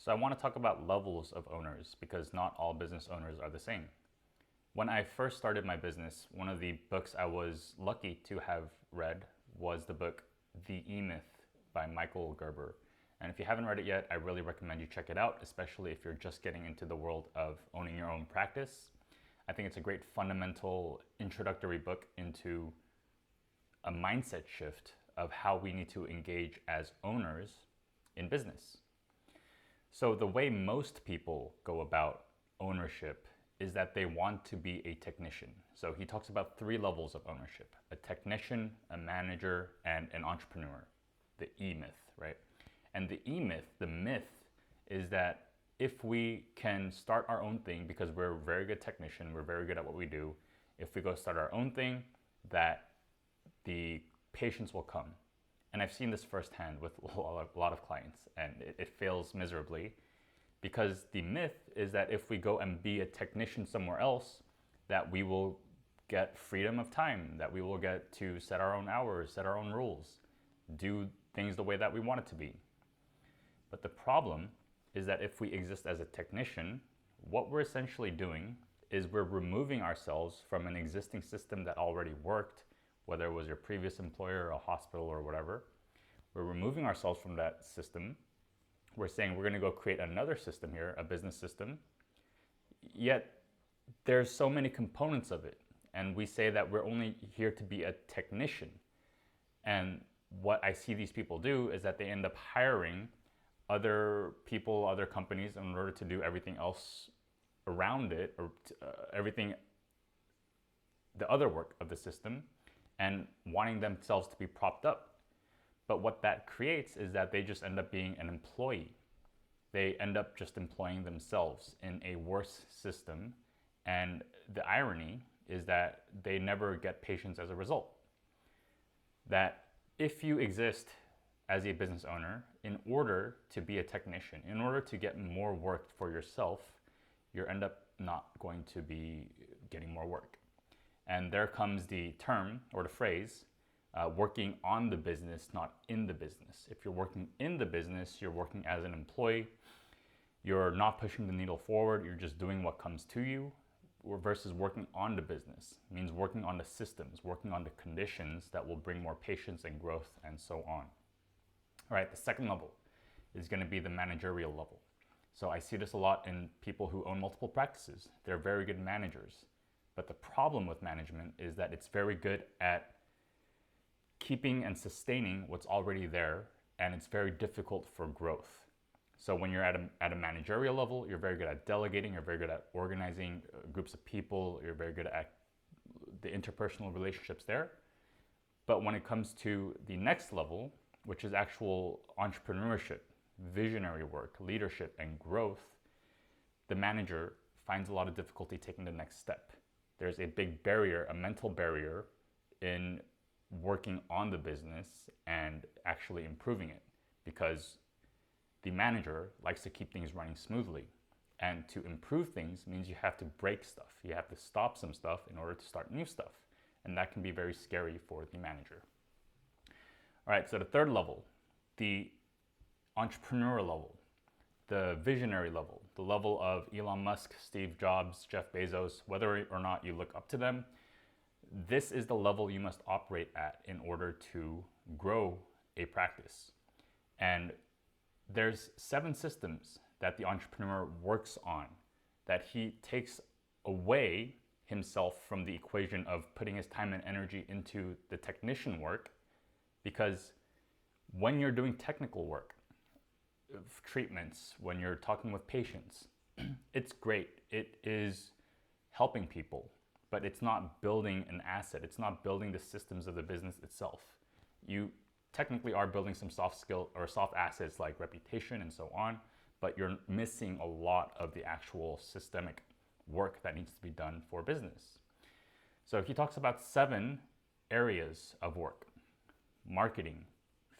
So I want to talk about levels of owners because not all business owners are the same. When I first started my business, one of the books I was lucky to have read was the book The E-Myth by Michael Gerber. And if you haven't read it yet, I really recommend you check it out, especially if you're just getting into the world of owning your own practice. I think it's a great fundamental introductory book into a mindset shift of how we need to engage as owners in business. So the way most people go about ownership is that they want to be a technician. So he talks about 3 levels of ownership: a technician, a manager, and an entrepreneur. The E-myth, right? And the E-myth, the myth, is that if we can start our own thing, because we're a very good technician, we're very good at what we do, if we go start our own thing, that the patients will come. And I've seen this firsthand with a lot of clients, and it fails miserably, because the myth is that if we go and be a technician somewhere else, that we will get freedom of time, that we will get to set our own hours, set our own rules, do things the way that we want it to be. But the problem is that if we exist as a technician, what we're essentially doing is we're removing ourselves from an existing system that already worked, whether it was your previous employer, a hospital, or whatever. We're removing ourselves from that system. We're saying we're going to go create another system here, a business system. Yet there's so many components of it. And we say that we're only here to be a technician. And what I see these people do is that they end up hiring other people, other companies in order to do everything else around it, or everything, the other work of the system, and wanting themselves to be propped up. But what that creates is that they just end up being an employee. They end up just employing themselves in a worse system. And the irony is that they never get patients as a result. That if you exist as a business owner, in order to be a technician, in order to get more work for yourself, you end up not going to be getting more work. And there comes the term or the phrase, working on the business, not in the business. If you're working in the business, you're working as an employee, you're not pushing the needle forward, you're just doing what comes to you, versus working on the business. It means working on the systems, working on the conditions that will bring more patients and growth and so on. All right, the second level is going to be the managerial level. So I see this a lot in people who own multiple practices. They're very good managers. But the problem with management is that it's very good at keeping and sustaining what's already there, and it's very difficult for growth. So when you're at a managerial level, you're very good at delegating, you're very good at organizing groups of people, you're very good at the interpersonal relationships there. But when it comes to the next level, which is actual entrepreneurship, visionary work, leadership, and growth, the manager finds a lot of difficulty taking the next step. There's a big barrier, a mental barrier, in working on the business and actually improving it, because the manager likes to keep things running smoothly. And to improve things means you have to break stuff. You have to stop some stuff in order to start new stuff. And that can be very scary for the manager. All right, so the third level, the entrepreneur level, the visionary level, the level of Elon Musk, Steve Jobs, Jeff Bezos, whether or not you look up to them, this is the level you must operate at in order to grow a practice. And there's 7 systems that the entrepreneur works on, that he takes away himself from the equation of putting his time and energy into the technician work, because when you're doing technical work, treatments, when you're talking with patients, it's great. It is helping people, but it's not building an asset. It's not building the systems of the business itself. You technically are building some soft skill or soft assets like reputation and so on, but you're missing a lot of the actual systemic work that needs to be done for business. So he talks about 7 areas of work: marketing,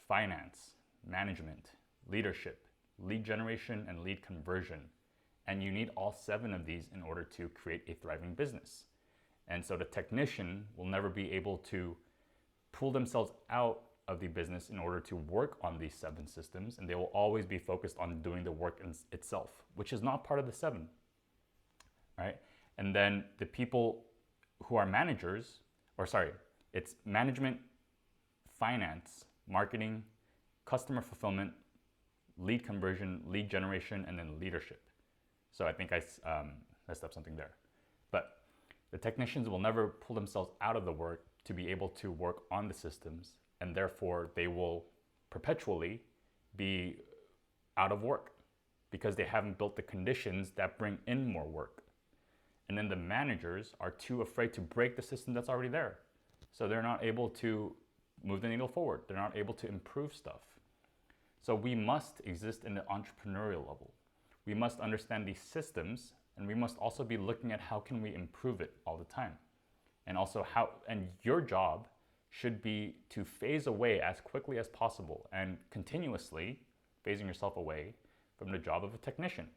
finance, management, leadership, lead generation, and lead conversion. And you need all 7 of these in order to create a thriving business. And so the technician will never be able to pull themselves out of the business in order to work on these 7 systems, and they will always be focused on doing the work itself, which is not part of the 7, right? And then the people who are managers, it's management, finance, marketing, customer fulfillment, lead conversion, lead generation, and then leadership. So I think I messed up something there. But the technicians will never pull themselves out of the work to be able to work on the systems, and therefore they will perpetually be out of work because they haven't built the conditions that bring in more work. And then the managers are too afraid to break the system that's already there. So they're not able to move the needle forward. They're not able to improve stuff. So we must exist in the entrepreneurial level. We must understand these systems, and we must also be looking at how can we improve it all the time. And also and your job should be to phase away as quickly as possible and continuously phasing yourself away from the job of a technician.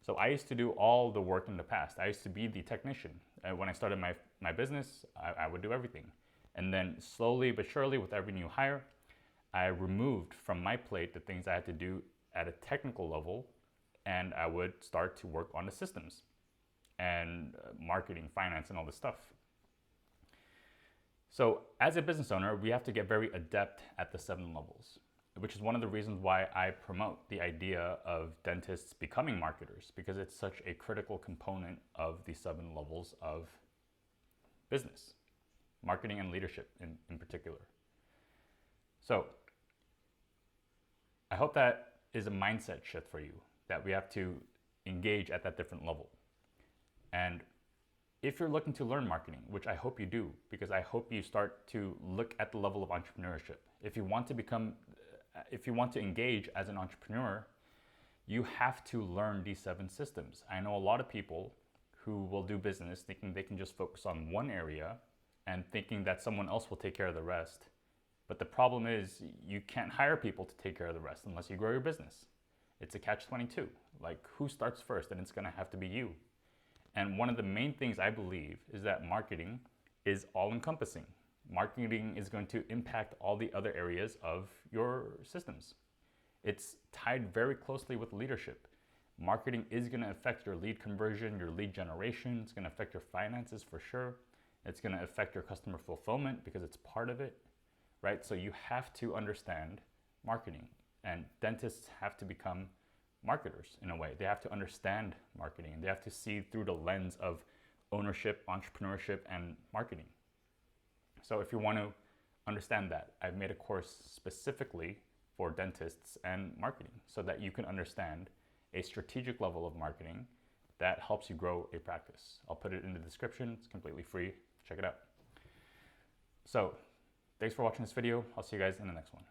So I used to do all the work in the past. I used to be the technician. When I started my business, I would do everything. And then slowly but surely with every new hire, I removed from my plate the things I had to do at a technical level, and I would start to work on the systems and marketing, finance, and all this stuff. So as a business owner, we have to get very adept at the 7 levels, which is one of the reasons why I promote the idea of dentists becoming marketers, because it's such a critical component of the 7 levels of business, marketing and leadership in particular. So I hope that is a mindset shift for you, that we have to engage at that different level. And if you're looking to learn marketing, which I hope you do, because I hope you start to look at the level of entrepreneurship. If you want to engage as an entrepreneur, you have to learn these 7 systems. I know a lot of people who will do business thinking they can just focus on one area and thinking that someone else will take care of the rest. But the problem is you can't hire people to take care of the rest unless you grow your business. It's a catch-22. Like, who starts first? And it's going to have to be you. And one of the main things I believe is that marketing is all-encompassing. Marketing is going to impact all the other areas of your systems. It's tied very closely with leadership. Marketing is going to affect your lead conversion, your lead generation. It's going to affect your finances for sure. It's going to affect your customer fulfillment because it's part of it, right? So you have to understand marketing, and dentists have to become marketers in a way. They have to understand marketing, and they have to see through the lens of ownership, entrepreneurship, and marketing. So if you want to understand that, I've made a course specifically for dentists and marketing so that you can understand a strategic level of marketing that helps you grow a practice. I'll put it in the description. It's completely free. Check it out. So thanks for watching this video. I'll see you guys in the next one.